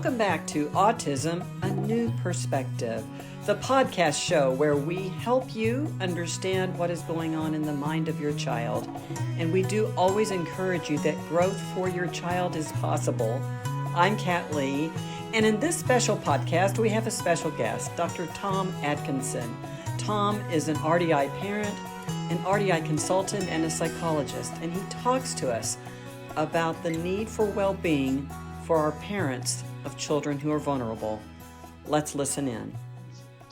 Welcome back to Autism, A New Perspective, the podcast show where we help you understand what is going on in the mind of your child. And we do always encourage you that growth for your child is possible. I'm Kat Lee, and in this special podcast, we have a special guest, Dr. Tom Atkinson. Tom is an RDI parent, an RDI consultant, and a psychologist, and he talks to us about the need for well-being for our parents of children who are vulnerable. Let's listen in.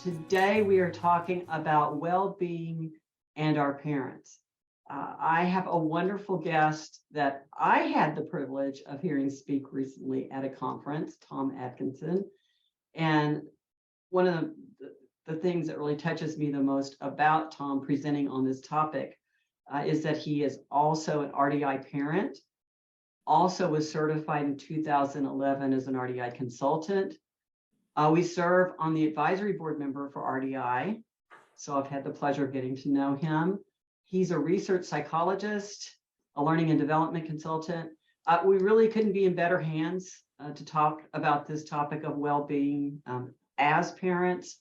Today we are talking about well-being and our parents. I have a wonderful guest that I had the privilege of hearing speak recently at a conference, Tom Atkinson. And one of the things that really touches me the most about Tom presenting on this topic is that he is also an RDI parent, also was certified in 2011 as an RDI consultant. We serve on the advisory board member for RDI, so I've had the pleasure of getting to know him. He's a research psychologist, a learning and development consultant. We really couldn't be in better hands to talk about this topic of well-being as parents.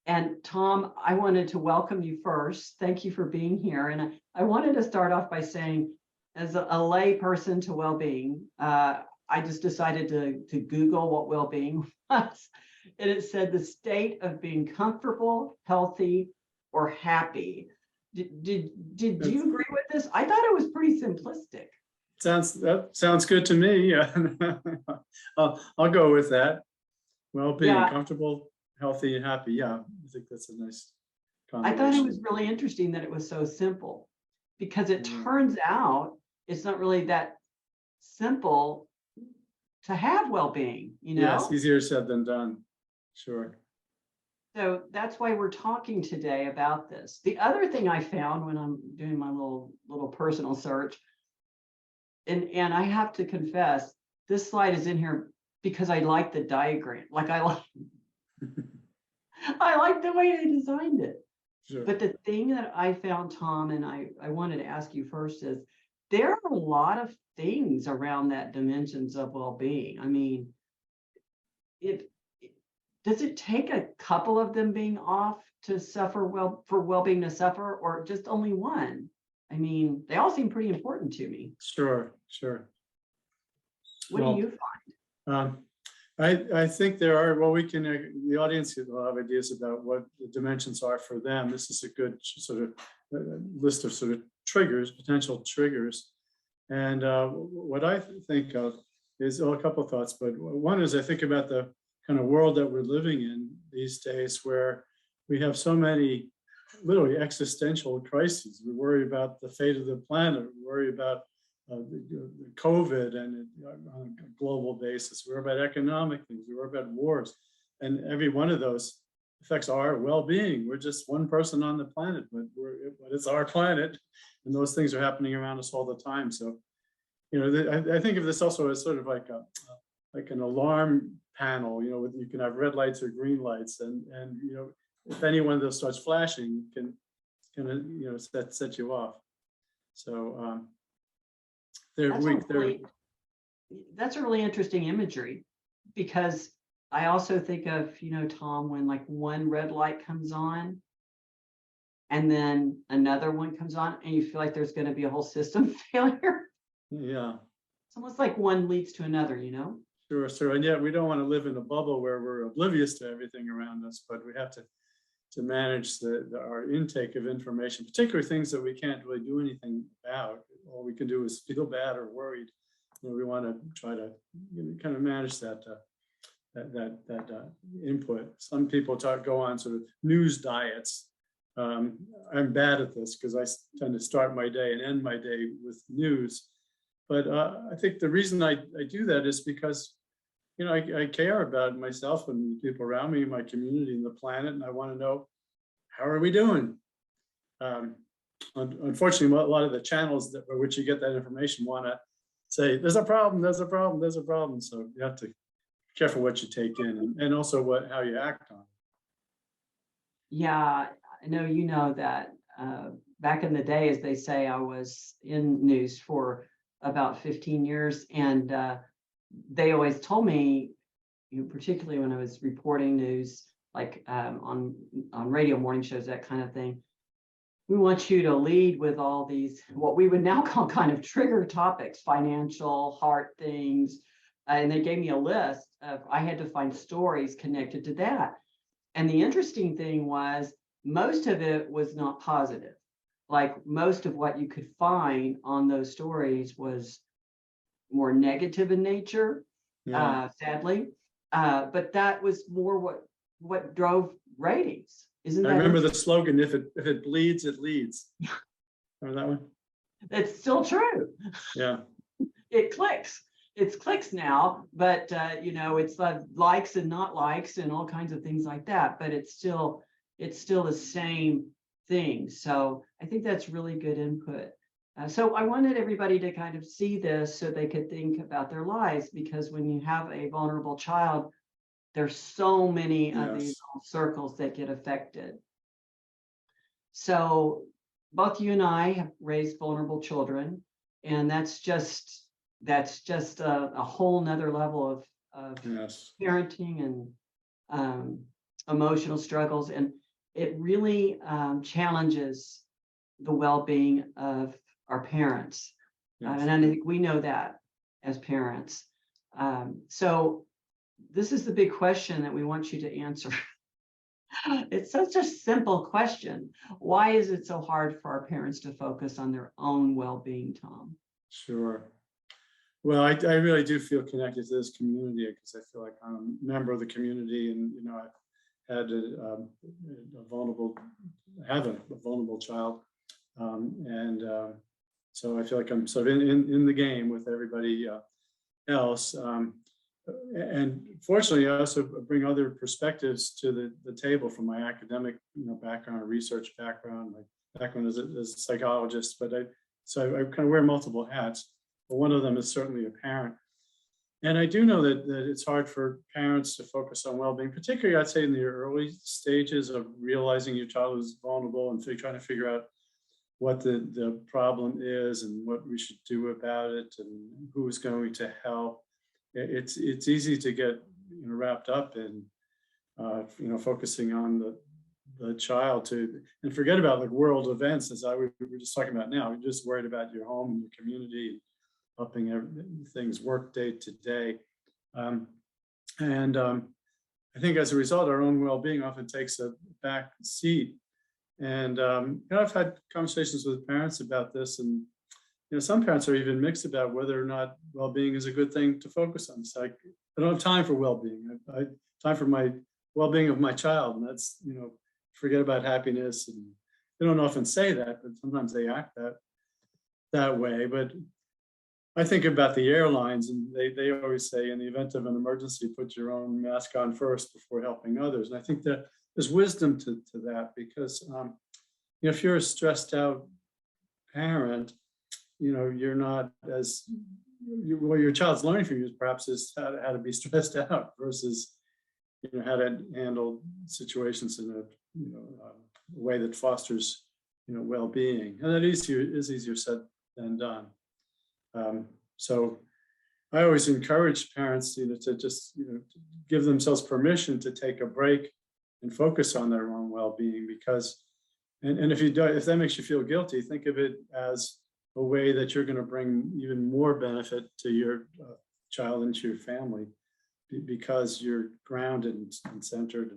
And Tom, I wanted to welcome you first. Thank you for being here. And I wanted to start off by saying, as a lay person to well-being, I just decided to Google what well-being was. And it said the state of being comfortable, healthy, or happy. Did you agree with this? I thought it was pretty simplistic. That sounds good to me. Yeah. I'll go with that. Well-being, comfortable, healthy, and happy. Yeah, I think that's a nice combination. I thought it was really interesting that it was so simple, because it turns out it's not really that simple to have well-being, you know? Yes, easier said than done. Sure. So that's why we're talking today about this. The other thing I found when I'm doing my little personal search, and I have to confess, this slide is in here because I like the diagram. Like I like the way they designed it. Sure. But the thing that I found, Tom, and I wanted to ask you first is, there are a lot of things around that dimensions of well-being. I mean, does it take a couple of them being off to suffer for well-being to suffer, or just only one? I mean, they all seem pretty important to me. Sure. What do you find? I think there are, the audience will have ideas about what the dimensions are for them. This is a good sort of list of sort of potential triggers. And what I think of is a couple of thoughts, but one is I think about the kind of world that we're living in these days, where we have so many literally existential crises. We worry about the fate of the planet, we worry about COVID and on a global basis, we worry about economic things, we worry about wars, and every one of those affects our well-being. We're just one person on the planet, but it's our planet, and those things are happening around us all the time. So, you know, I think of this also as sort of like an alarm panel. You know, you can have red lights or green lights, and you know, if any one of those starts flashing, can you know, set you off. So that's a really interesting imagery, because I also think of, you know, Tom, when like one red light comes on and then another one comes on, and you feel like there's going to be a whole system failure. Yeah. It's almost like one leads to another, you know? Sure. And yet we don't want to live in a bubble where we're oblivious to everything around us, but we have to manage our intake of information, particularly things that we can't really do anything about. All we can do is feel bad or worried. You know, we want to try to kind of manage that input. Some people go on sort of news diets. I'm bad at this because I tend to start my day and end my day with news. But I think the reason I do that is because, you know, I care about myself and people around me, my community, and the planet, and I want to know, how are we doing? Unfortunately, a lot of the channels by which you get that information want to say, there's a problem. So you have to be careful what you take in, and also how you act on it. Yeah, I know you know that back in the day, as they say, I was in news for about 15 years, and they always told me particularly when I was reporting news, like on radio morning shows, that kind of thing. We want you to lead with all these, what we would now call kind of trigger topics, financial, heart things. And they gave me a list of, I had to find stories connected to that. And the interesting thing was, most of it was not positive. Like most of what you could find on those stories was more negative in nature, sadly. But that was more what drove ratings. Isn't that? I remember the slogan, if it bleeds, it leads. Remember that one? It's still true. Yeah. It clicks. It's clicks now, but it's likes and not likes and all kinds of things like that. But it's still the same thing. So I think that's really good input. So I wanted everybody to kind of see this so they could think about their lives, because when you have a vulnerable child, there's so many of these circles that get affected. So both you and I have raised vulnerable children, and that's just a whole nother level of parenting and emotional struggles. And it really challenges the well-being of our parents. And I think we know that as parents. So this is the big question that we want you to answer. It's such a simple question. Why is it so hard for our parents to focus on their own well-being, Tom? Sure. Well, I really do feel connected to this community, because I feel like I'm a member of the community, and I've had a vulnerable child, so I feel like I'm sort of in the game with everybody else. And fortunately, I also bring other perspectives to the table from my academic background, research background, my background as a psychologist. But I kind of wear multiple hats. But one of them is certainly a parent. And I do know that it's hard for parents to focus on well-being, particularly I'd say in the early stages of realizing your child is vulnerable and trying to figure out what the problem is and what we should do about it and who's going to help. It's easy to get wrapped up in focusing on the child and forget about like world events, as we were just talking about now. We're just worried about your home and your community, helping things work day to day. I think as a result, our own well-being often takes a back seat. And I've had conversations with parents about this, and some parents are even mixed about whether or not well-being is a good thing to focus on. It's like, I don't have time for well-being. I have time for my well-being of my child, and that's forget about happiness. And they don't often say that, but sometimes they act that way. But I think about the airlines, and they always say, in the event of an emergency, put your own mask on first before helping others. And I think that there's wisdom to that, because if you're a stressed out parent, you're not as what your child's learning from you perhaps is how to be stressed out versus how to handle situations in a way that fosters well-being, and that is easier said than done. So I always encourage parents to just give themselves permission to take a break and focus on their own well-being, because and if that makes you feel guilty, think of it as a way that you're going to bring even more benefit to your child and to your family, because you're grounded and centered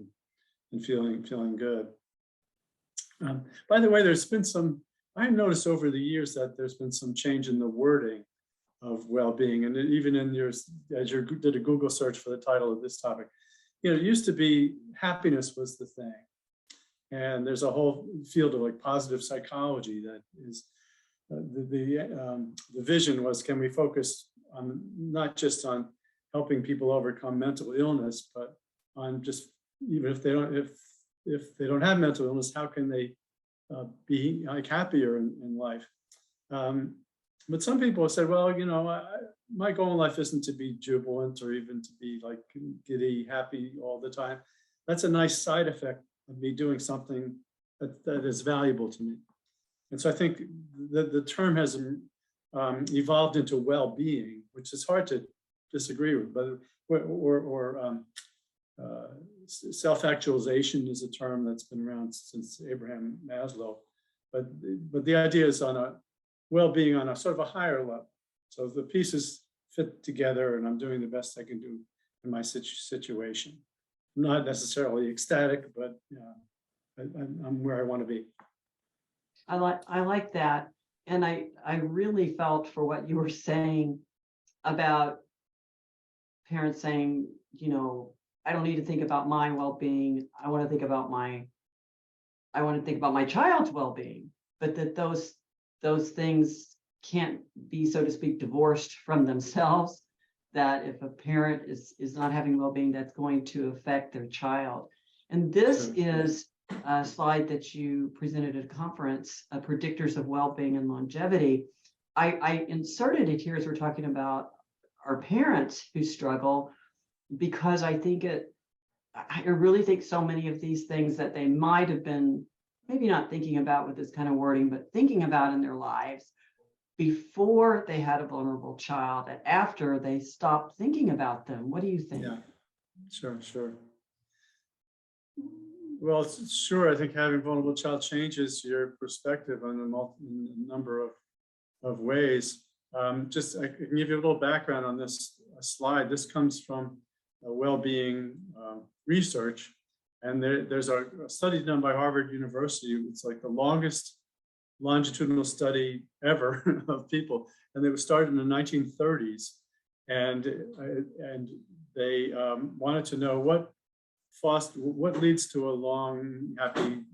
and feeling good. By the way, I've noticed over the years that there's been some change in the wording of well-being, and even as you did a Google search for the title of this topic, it used to be happiness was the thing, and there's a whole field of like positive psychology that is. The vision was, can we focus on not just on helping people overcome mental illness, but on just even if they don't have mental illness, how can they be like happier in life? But some people have said, well, my goal in life isn't to be jubilant or even to be like giddy, happy all the time. That's a nice side effect of me doing something that is valuable to me. And so I think the term has evolved into well-being, which is hard to disagree with, but self-actualization is a term that's been around since Abraham Maslow, but the idea is on a well-being on a sort of a higher level. So the pieces fit together, and I'm doing the best I can do in my situation. I'm not necessarily ecstatic, but I'm where I want to be. I like that. And I really felt for what you were saying about parents saying, you know, I don't need to think about my well-being. I want to think about my child's well-being, but that those things can't be, so to speak, divorced from themselves. That if a parent is not having well-being, that's going to affect their child. And this is a slide that you presented at a conference, predictors of well-being and longevity. I inserted it here as we're talking about our parents who struggle, because I really think so many of these things that they might have been maybe not thinking about with this kind of wording, but thinking about in their lives before they had a vulnerable child and after they stopped thinking about them. What do you think? Yeah, sure. Well, sure. I think having a vulnerable child changes your perspective on a number of ways. I can give you a little background on this slide. This comes from well-being research, and there's a study done by Harvard University. It's like the longest longitudinal study ever of people, and it was started in the 1930s, and they wanted to know what leads to a long, happy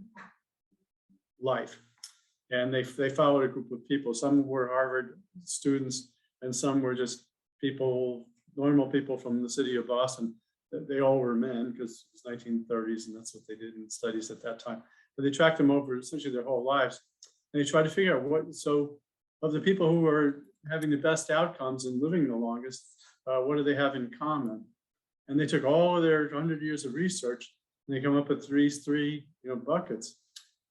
life. And they followed a group of people. Some were Harvard students, and some were just normal people from the city of Boston. They all were men, because it was 1930s, and that's what they did in studies at that time. But they tracked them over essentially their whole lives. And they tried to figure out of the people who were having the best outcomes and living the longest, what do they have in common? And they took all of their 100 years of research, and they come up with three buckets.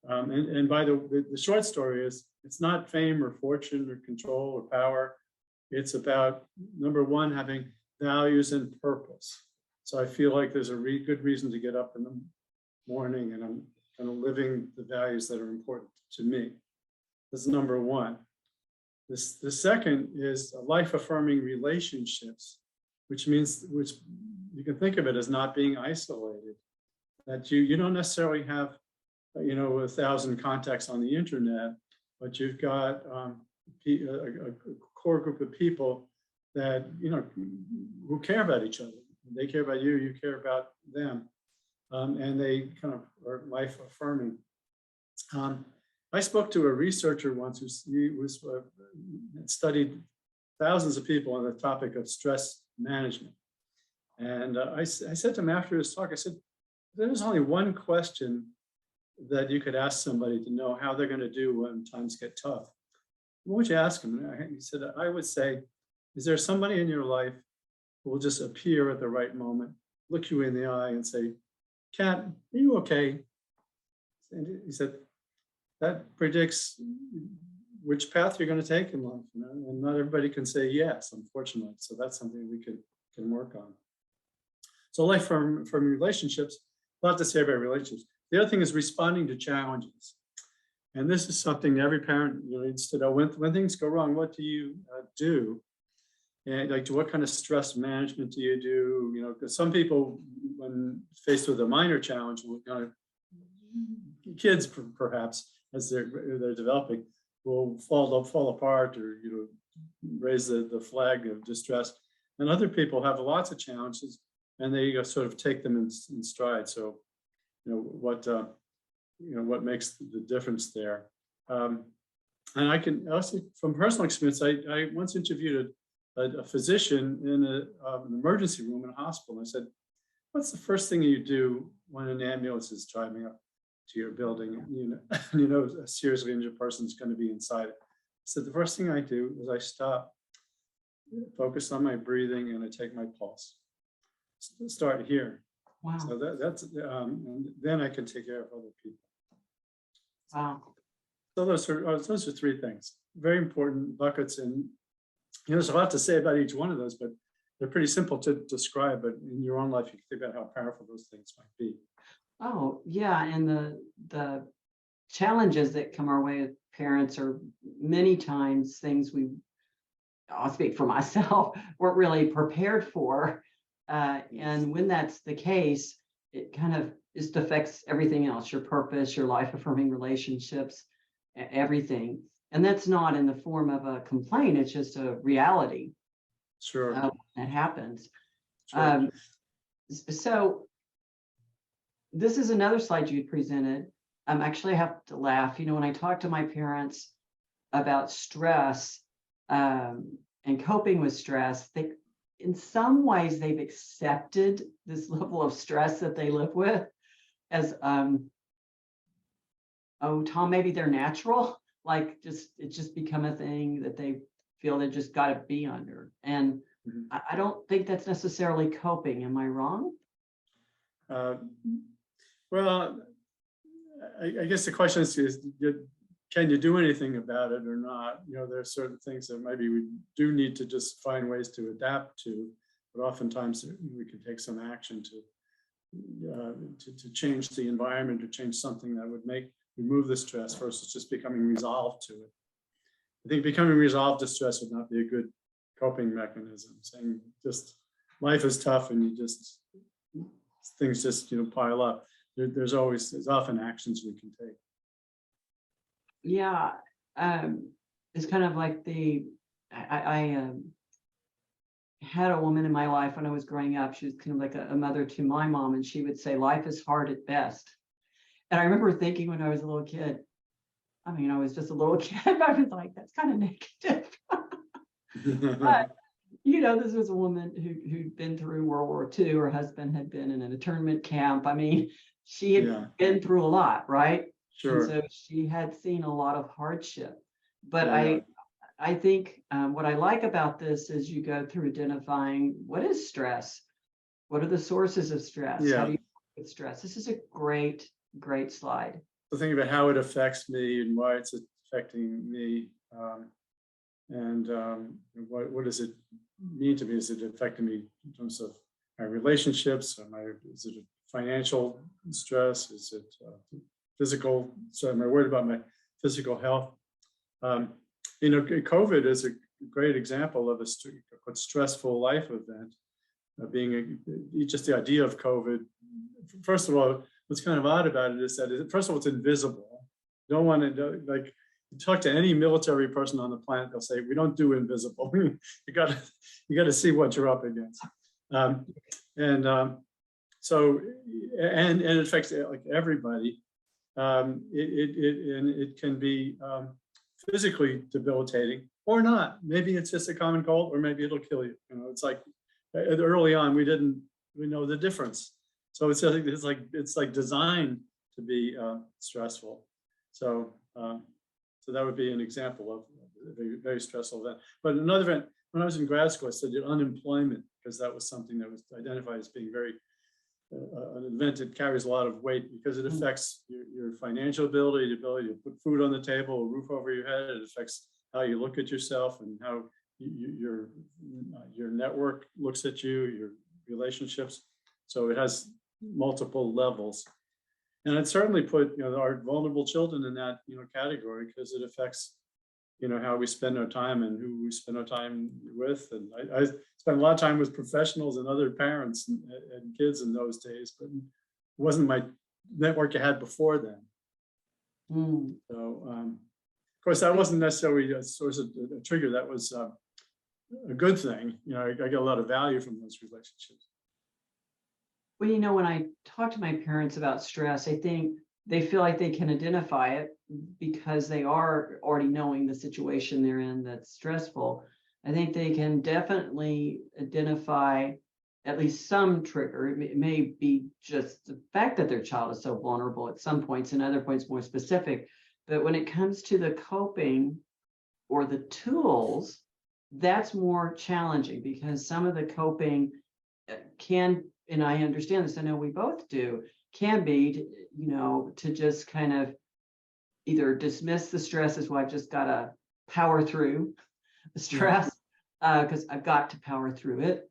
And by the short story is, it's not fame or fortune or control or power. It's about, number one, having values and purpose. So I feel like there's a good reason to get up in the morning, and I'm kind of living the values that are important to me. That's number one. The second is life-affirming relationships, which you can think of it as not being isolated. That you don't necessarily have 1,000 contacts on the internet, but you've got a core group of people that who care about each other. They care about you, you care about them, and they kind of are life affirming. I spoke to a researcher once who studied thousands of people on the topic of stress management, and I said to him after his talk, I said, "There's only one question that you could ask somebody to know how they're going to do when times get tough. What would you ask them?" And he said, "I would say, is there somebody in your life who will just appear at the right moment, look you in the eye and say, 'Kat, are you okay?'" And he said, that predicts which path you're going to take in life. And not everybody can say yes, unfortunately. So that's something we can work on. So life from relationships, a lot to say about relationships. The other thing is responding to challenges. And this is something every parent needs to know. When things go wrong, what do you do? And what kind of stress management do you do? Because some people, when faced with a minor challenge, kids perhaps, as they're developing, will fall apart or raise the flag of distress. And other people have lots of challenges, and they sort of take them in stride. So what makes the difference there. And I can also, from personal experience, I once interviewed a physician in an emergency room in a hospital. And I said, "What's the first thing you do when an ambulance is driving up to your building and a seriously injured person is going to be inside it?" I said, "The first thing I do is I stop, focus on my breathing, and I take my pulse. Start here." Wow. So that's and then I can take care of other people. Wow. So those are three things, very important buckets, and there's a lot to say about each one of those. But they're pretty simple to describe, but in your own life, you can think about how powerful those things might be. Oh, yeah. And the challenges that come our way as parents are many times things I'll speak for myself, weren't really prepared for. And when that's the case, it kind of just affects everything else, your purpose, your life affirming relationships, everything. And that's not in the form of a complaint, it's just a reality. Sure. That happens. Sure. So this is another slide you presented. Actually, I have to laugh. When I talk to my parents about stress and coping with stress, in some ways, they've accepted this level of stress that they live with as, oh, Tom, maybe they're natural. Like it's just become a thing that they feel they just got to be under. And I don't think that's necessarily coping. Am I wrong? Well, I guess the question is, can you do anything about it or not? There are certain things that maybe we do need to just find ways to adapt to, but oftentimes we can take some action to change the environment, to change something that would remove the stress versus just becoming resolved to it. I think becoming resolved to stress would not be a good coping mechanism. Saying just life is tough and things just pile up. There's often actions we can take. Yeah, it's kind of like I had a woman in my life when I was growing up. She was kind of like a mother to my mom, and she would say, "Life is hard at best." And I remember thinking when I was a little kid, I was just a little kid, I was like, that's kind of negative. But, this was a woman who'd been through World War II. Her husband had been in an internment camp. She had been through a lot, right? Sure. And so she had seen a lot of hardship. But Yeah. I think what I like about this is you go through identifying what is stress? What are the sources of stress? Yeah. How do you deal with stress? This is a great slide. So think about how it affects me and why it's affecting me, and what does it mean to me? Is it affecting me in terms of my relationships? Is it a financial stress? Is it physical? So am I worried about my physical health? COVID is a great example of a stressful life event. Just the idea of COVID. First of all, what's kind of odd about it is that, first of all, it's invisible. You don't want to, like, you talk to any military person on the planet, they'll say, we don't do invisible. you got to see what you're up against. So it affects like everybody. It can be physically debilitating or not. Maybe it's just a common cold, or maybe it'll kill you. It's like early on we know the difference. So it's like designed to be stressful. So that would be an example of a very, very stressful event. But another event, when I was in grad school, I studied unemployment because that was something that was identified as being very an event that carries a lot of weight because it affects your financial ability, the ability to put food on the table, a roof over your head. It affects how you look at yourself and how your network looks at you, your relationships. So it has multiple levels, and I'd certainly put our vulnerable children in that category because it affects how we spend our time and who we spend our time with. And I spent a lot of time with professionals and other parents and kids in those days, but it wasn't my network I had before then. So of course that wasn't necessarily a source of a trigger. That was a good thing. I got a lot of value from those relationships. Well, when I talk to my parents about stress, I think they feel like they can identify it because they are already knowing the situation they're in that's stressful. I think they can definitely identify at least some trigger. It may be just the fact that their child is so vulnerable at some points, and other points more specific. But when it comes to the coping or the tools, that's more challenging because some of the coping can, and I understand this, I know we both do, can be, to just kind of either dismiss the stress as, well, I've just got to power through the stress because I've got to power through it.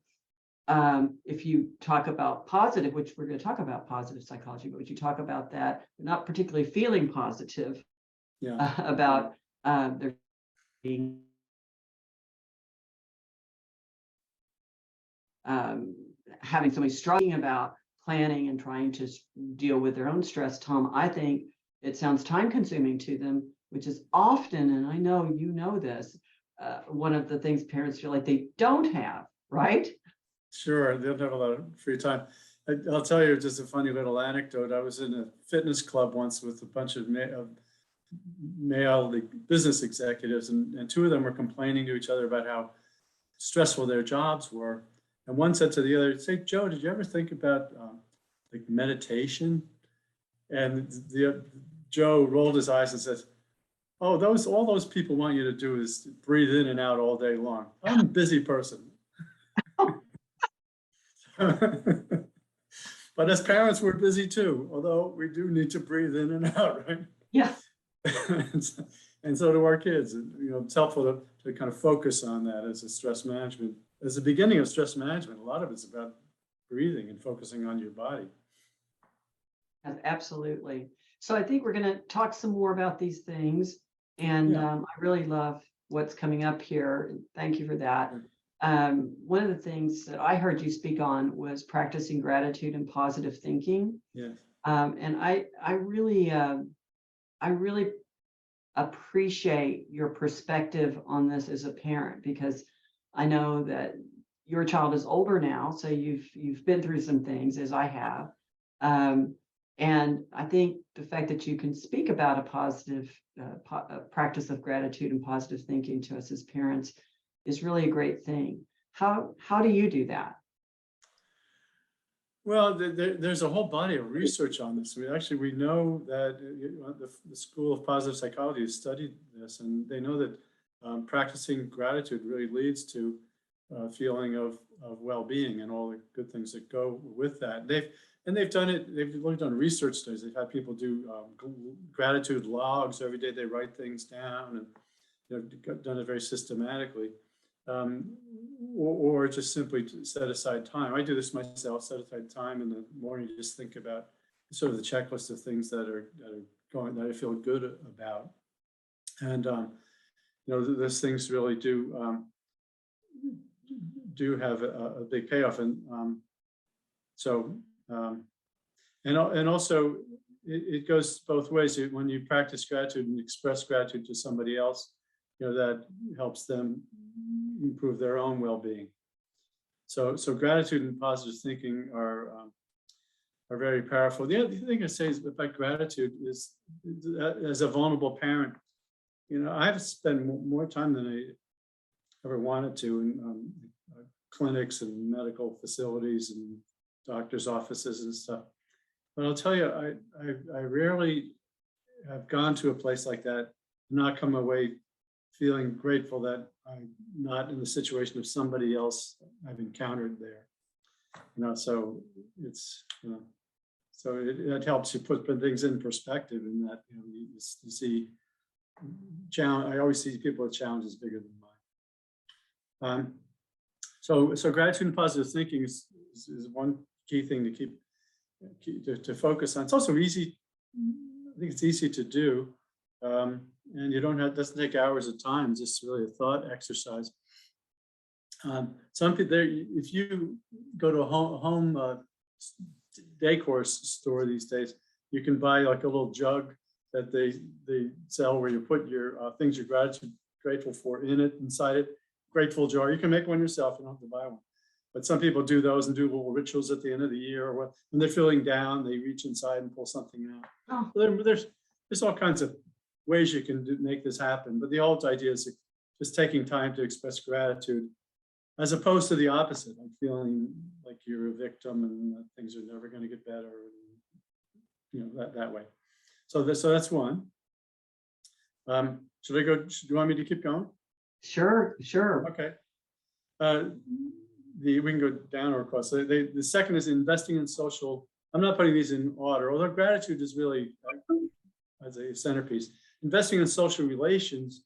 if you talk about positive, which we're going to talk about positive psychology, but would you talk about that, not particularly feeling positive Yeah. about their being having somebody struggling about planning and trying to deal with their own stress, Tom, I think it sounds time consuming to them, which is often, and I know you know this, one of the things parents feel like they don't have, right? Sure, they'll have a lot of free time. I'll tell you just a funny little anecdote. I was in a fitness club once with a bunch of male business executives, and two of them were complaining to each other about how stressful their jobs were. And one said to the other, "Say, Joe, did you ever think about like meditation?" And Joe rolled his eyes and says, "Oh, all those people want you to do is breathe in and out all day long. I'm a busy person." But as parents, we're busy too, although we do need to breathe in and out, right? Yeah. And so do our kids. It's helpful to kind of focus on that as a stress management, as the beginning of stress management. A lot of it's about breathing and focusing on your body. Absolutely. So I think we're going to talk some more about these things. And Yeah. I really love what's coming up here. Thank you for that. One of the things that I heard you speak on was practicing gratitude and positive thinking. Yes. And I really appreciate your perspective on this as a parent, because I know that your child is older now, so you've been through some things, as I have. And I think the fact that you can speak about a positive practice of gratitude and positive thinking to us as parents is really a great thing. How do you do that? Well, there's a whole body of research on this. We know that the School of Positive Psychology has studied this, and they know that practicing gratitude really leads to a feeling of well-being and all the good things that go with that. They've done it. They've done research studies. They've had people do gratitude logs every day. They write things down, and done it very systematically. Or just simply to set aside time. I do this myself, set aside time in the morning to just think about sort of the checklist of things that I feel good about. And, those things really do have a big payoff. And and also it goes both ways. When you practice gratitude and express gratitude to somebody else, that helps them improve their own well-being. So gratitude and positive thinking are very powerful. The other thing I say is about gratitude is, as a vulnerable parent, I've spent more time than I ever wanted to in clinics and medical facilities and doctors' offices and stuff. But I'll tell you, I rarely have gone to a place like that and not come away feeling grateful that I'm not in the situation of somebody else I've encountered there. So it's, so it helps you put things in perspective, in that, you see challenge. I always see people with challenges bigger than mine. So gratitude and positive thinking is one key thing to keep to focus on. It's also easy. I think it's easy to do. And you don't have, it doesn't take hours of time, it's just really a thought exercise. Some people there, if you go to a home decor store these days, you can buy like a little jug that they sell where you put your things you're grateful for in it, inside it. Grateful jar. You can make one yourself, you don't have to buy one. But some people do those and do little rituals at the end of the year, or when they're feeling down, they reach inside and pull something out. Oh. So there's all kinds of ways you can make this happen. But the whole idea is just taking time to express gratitude, as opposed to the opposite, like feeling like you're a victim and that things are never going to get better, that way. So that's one. Should I go? Do you want me to keep going? Sure. Okay. We can go down or across. So the second is investing in social. I'm not putting these in order, although gratitude is really as a centerpiece. Investing in social relations,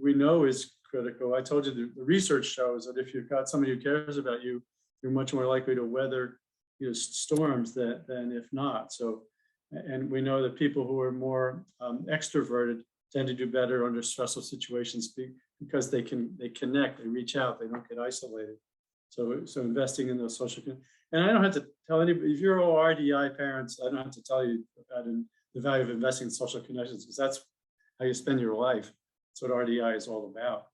we know, is critical. I told you the research shows that if you've got somebody who cares about you, you're much more likely to weather storms than if not. So, and we know that people who are more extroverted tend to do better under stressful situations because they connect, they reach out, they don't get isolated. So investing in those social, and I don't have to tell anybody, if you're all RDI parents, I don't have to tell you about the value of investing in social connections, because that's how you spend your life. That's what RDI is all about.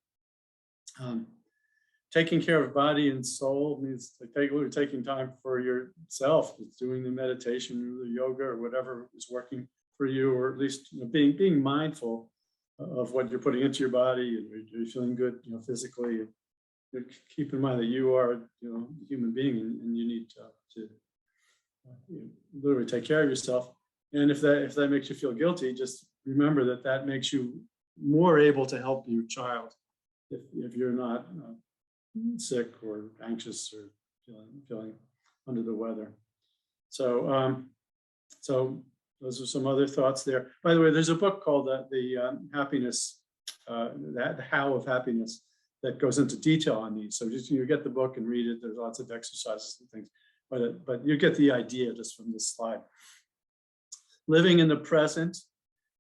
Taking care of body and soul means taking time for yourself. It's doing the meditation or the yoga or whatever is working for you, or at least being mindful of what you're putting into your body, and you're feeling good, physically. Keep in mind that you are, a human being, and you need to literally take care of yourself. And if that makes you feel guilty, just remember that makes you more able to help your child if you're not sick or anxious or feeling under the weather. So those are some other thoughts there. By the way, there's a book called the Happiness, the How of Happiness, that goes into detail on these. So just you get the book and read it. There's lots of exercises and things, but you get the idea just from this slide. Living in the present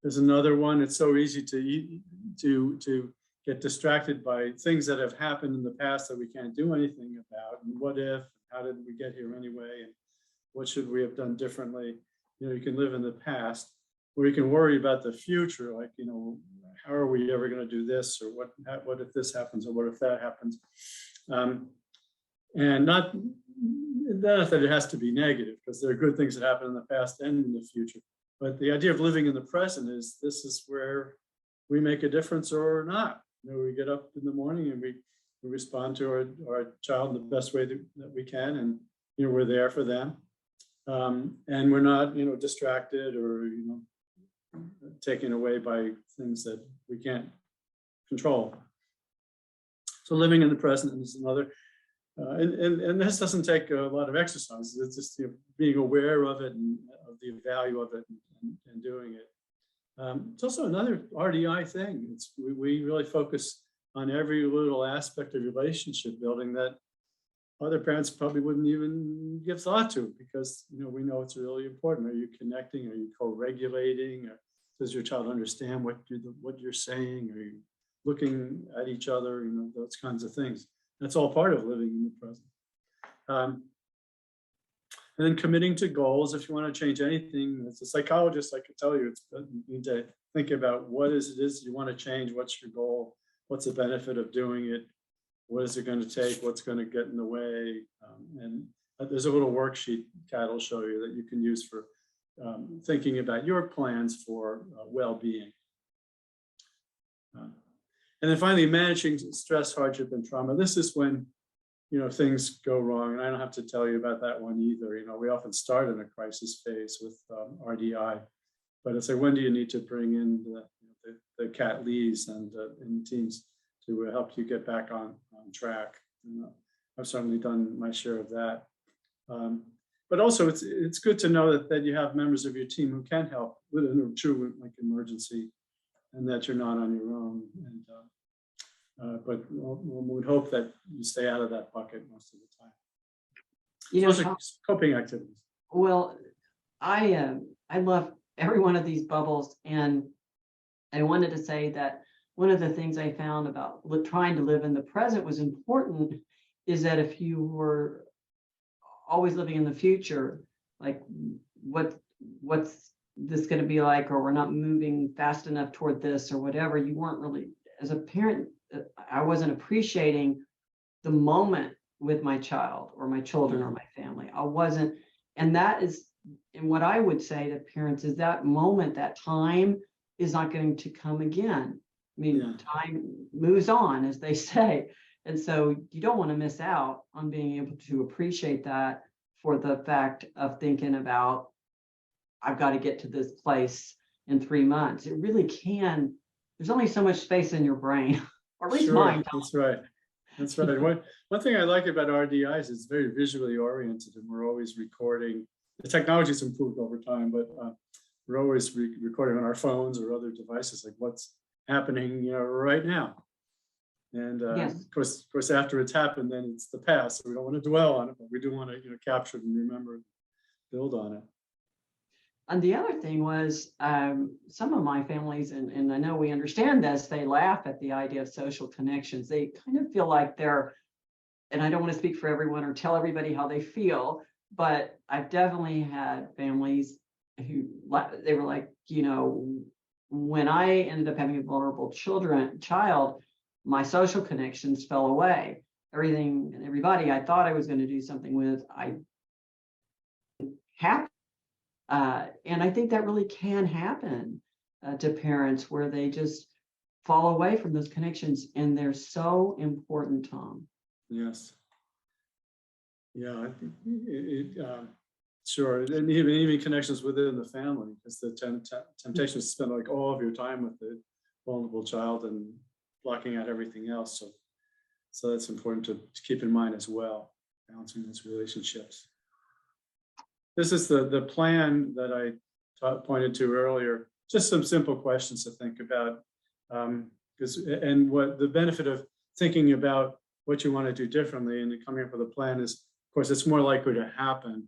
is another one. It's so easy to get distracted by things that have happened in the past that we can't do anything about. And what if? How did we get here anyway? And what should we have done differently? You can live in the past, or you can worry about the future, like, how are we ever going to do this, or what if this happens, or what if that happens? And not that it has to be negative, because there are good things that happen in the past and in the future. But the idea of living in the present is this is where we make a difference or not. We get up in the morning and we respond to our child in the best way that we can, and we're there for them, and we're not distracted or taken away by things that we can't control. So living in the present is another, and this doesn't take a lot of exercise. It's just being aware of it and of the value of it and doing it. It's also another RDI thing. We really focus on every little aspect of relationship building that other parents probably wouldn't even give thought to, because we know it's really important. Are you connecting? Are you co-regulating? Or does your child understand what you're saying? Are you looking at each other? Those kinds of things. That's all part of living in the present. And then committing to goals. If you want to change anything, as a psychologist, I could tell you, you need to think about what it is you want to change. What's your goal? What's the benefit of doing it? What is it going to take? What's going to get in the way? And there's a little worksheet Kat will show you that you can use for thinking about your plans for well-being. And then finally, managing stress, hardship, and trauma. This is when things go wrong, and I don't have to tell you about that one either. We often start in a crisis phase with RDI, but it's like, when do you need to bring in the Cat Lees and teams to help you get back on track? I've certainly done my share of that. But also, it's good to know that you have members of your team who can help with a true emergency, and that you're not on your own. And but we would hope that you stay out of that bucket most of the time. Coping activities. Well, I love every one of these bubbles, and I wanted to say that one of the things I found about trying to live in the present was important is that if you were always living in the future, like what's this going to be like, or we're not moving fast enough toward this or whatever, you weren't really, as a parent, I wasn't appreciating the moment with my child or my children or my family. I wasn't, and that is, and what I would say to parents is that moment, that time is not going to come again. I mean, time moves on, as they say. And so you don't want to miss out on being able to appreciate that for the fact of thinking about, I've got to get to this place in 3 months. It really can. There's only so much space in your brain, or at least mine. That's right. That's right. One thing I like about RDI is it's very visually oriented, and we're always recording. The technology's improved over time, but we're always recording on our phones or other devices, like what's happening, right now. And Yes. of course, after it's happened, then it's the past. So we don't want to dwell on it, but we do want to, capture it and remember, build on it. And the other thing was some of my families, and I know we understand this, they laugh at the idea of social connections. They kind of feel like they're, and I don't want to speak for everyone or tell everybody how they feel, but I've definitely had families who they were like, when I ended up having a vulnerable child, my social connections fell away. Everything and everybody I thought I was going to do something with, I happened. And I think that really can happen to parents where they just fall away from those connections, and they're so important, Tom. Yes. Yeah, I think sure. And even connections within the family, because the temptation is to spend like all of your time with the vulnerable child and blocking out everything else. So that's important to keep in mind as well, balancing those relationships. This is the plan that I pointed to earlier. Just some simple questions to think about. And what the benefit of thinking about what you want to do differently and coming up with a plan is, of course, it's more likely to happen.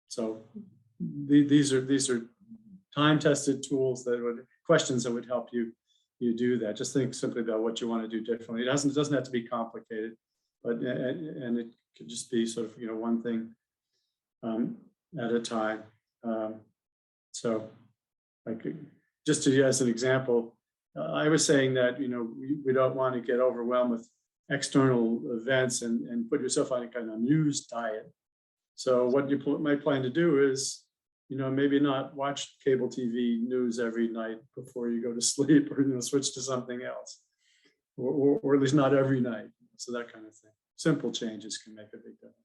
So these are time-tested tools questions that would help you do that. Just think simply about what you want to do differently. It doesn't have to be complicated, but and it could just be sort of one thing at a time. So just as an example, I was saying that we don't want to get overwhelmed with external events and put yourself on a kind of news diet. So what you might plan to do is maybe not watch cable TV news every night before you go to sleep, or switch to something else, or at least not every night. So that kind of thing. Simple changes can make a big difference.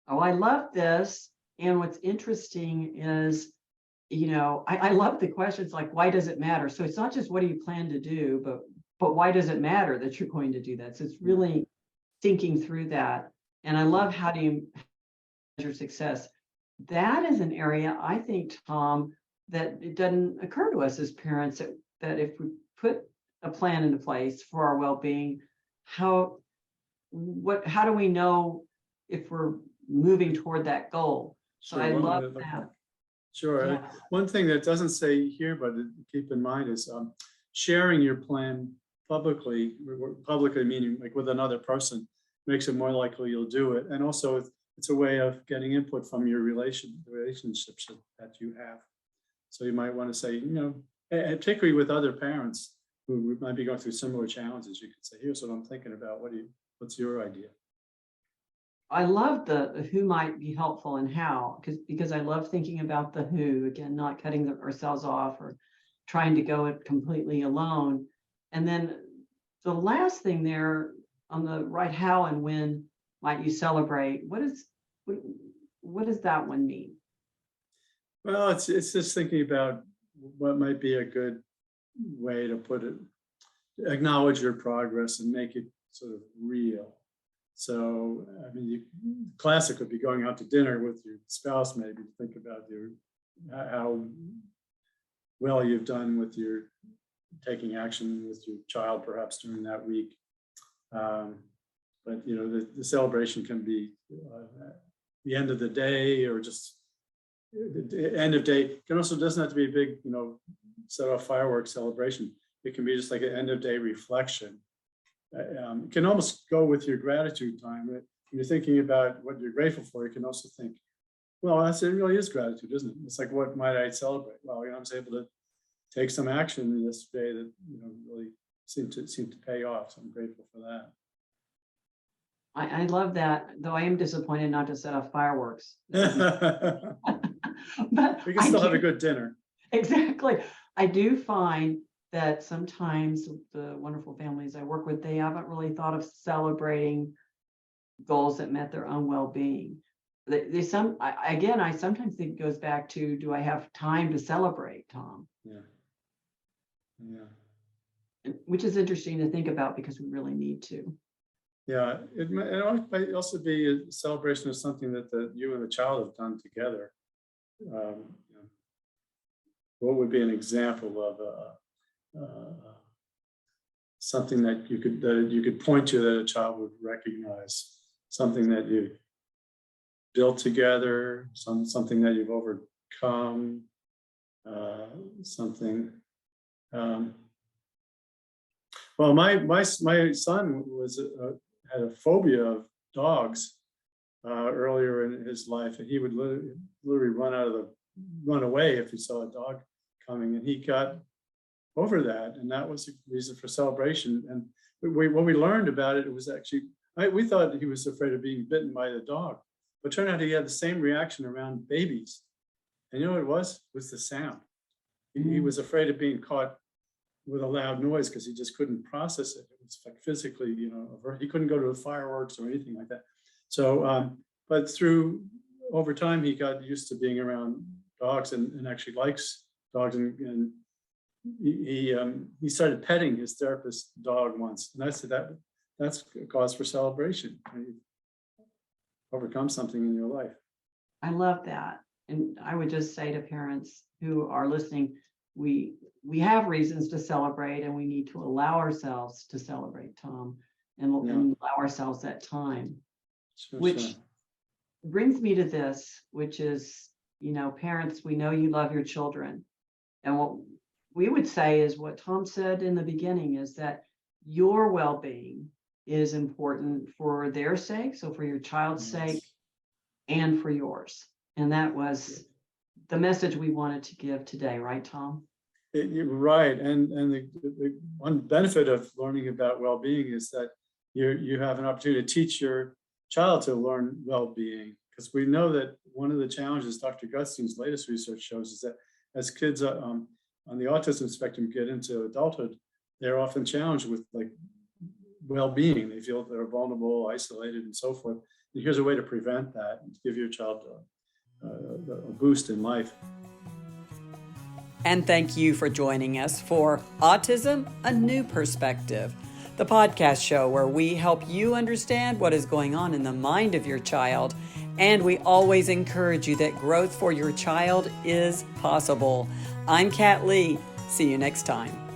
Oh, I love this. And what's interesting is, I love the questions like, why does it matter? So it's not just what do you plan to do, but why does it matter that you're going to do that? So it's really thinking through that. And I love, how do you measure success? That is an area, I think, Tom, that it doesn't occur to us as parents that if we put a plan into place for our well-being, how do we know if we're moving toward that goal? So Sure, I love that. Sure. Yeah. One thing that doesn't say here, but keep in mind, is sharing your plan publicly meaning like with another person, makes it more likely you'll do it. And also it's a way of getting input from your relationships that you have. So you might want to say, and particularly with other parents who might be going through similar challenges, you could say, here's what I'm thinking about. What's your idea? I love the who might be helpful and how, because I love thinking about the who, again, not cutting ourselves off or trying to go it completely alone. And then the last thing there on the right, how and when might you celebrate? What does that one mean? Well, it's just thinking about what might be a good way to put it. Acknowledge your progress and make it sort of real. So, I mean, classic would be going out to dinner with your spouse, maybe to think about how well you've done with your taking action with your child, perhaps during that week. But the celebration can be the end of the day, or just the end of day. It also doesn't have to be a big, set off fireworks celebration. It can be just like an end of day reflection. It can almost go with your gratitude time. When you're thinking about what you're grateful for, you can also think, well, it really is gratitude, isn't it? It's like, what might I celebrate? Well, I was able to take some action yesterday that really seemed to pay off. So I'm grateful for that. I love that, though I am disappointed not to set off fireworks. But we can still have a good dinner. Exactly. I do find that sometimes the wonderful families I work with, they haven't really thought of celebrating goals that met their own well-being. I sometimes think it goes back to, do I have time to celebrate, Tom? Yeah. Which is interesting to think about, because we really need to. Yeah, it might also be a celebration of something that you and the child have done together. what would be an example of something that you could point to that a child would recognize, something that you built together, something that you've overcome, something. Well, my son had a phobia of dogs earlier in his life, and he would literally run away if he saw a dog coming, and he got over that, and that was a reason for celebration. And when we learned about it, it was actually, we thought he was afraid of being bitten by the dog, but it turned out he had the same reaction around babies. And you know what it was? It was the sound. He was afraid of being caught with a loud noise because he just couldn't process it. It was like physically, he couldn't go to the fireworks or anything like that. So, but over time, he got used to being around dogs and actually likes dogs. And he started petting his therapist's dog once. And I said, that's a cause for celebration. You overcome something in your life. I love that. And I would just say to parents who are listening, we have reasons to celebrate, and we need to allow ourselves to celebrate, Tom, and allow ourselves that time. Which brings me to this, which is, parents, we know you love your children. And what we would say is what Tom said in the beginning, is that your well-being is important for their sake, so for your child's sake and for yours. And that was the message we wanted to give today, right, Tom? You're right. And the one benefit of learning about well-being is that you have an opportunity to teach your child to learn well-being, because we know that one of the challenges Dr. Gutstein's latest research shows is that as kids on the autism spectrum get into adulthood, they're often challenged with well-being. They feel they're vulnerable, isolated, and so forth. And here's a way to prevent that and give your child a boost in life. And thank you for joining us for Autism, A New Perspective, the podcast show where we help you understand what is going on in the mind of your child. And we always encourage you that growth for your child is possible. I'm Kat Lee. See you next time.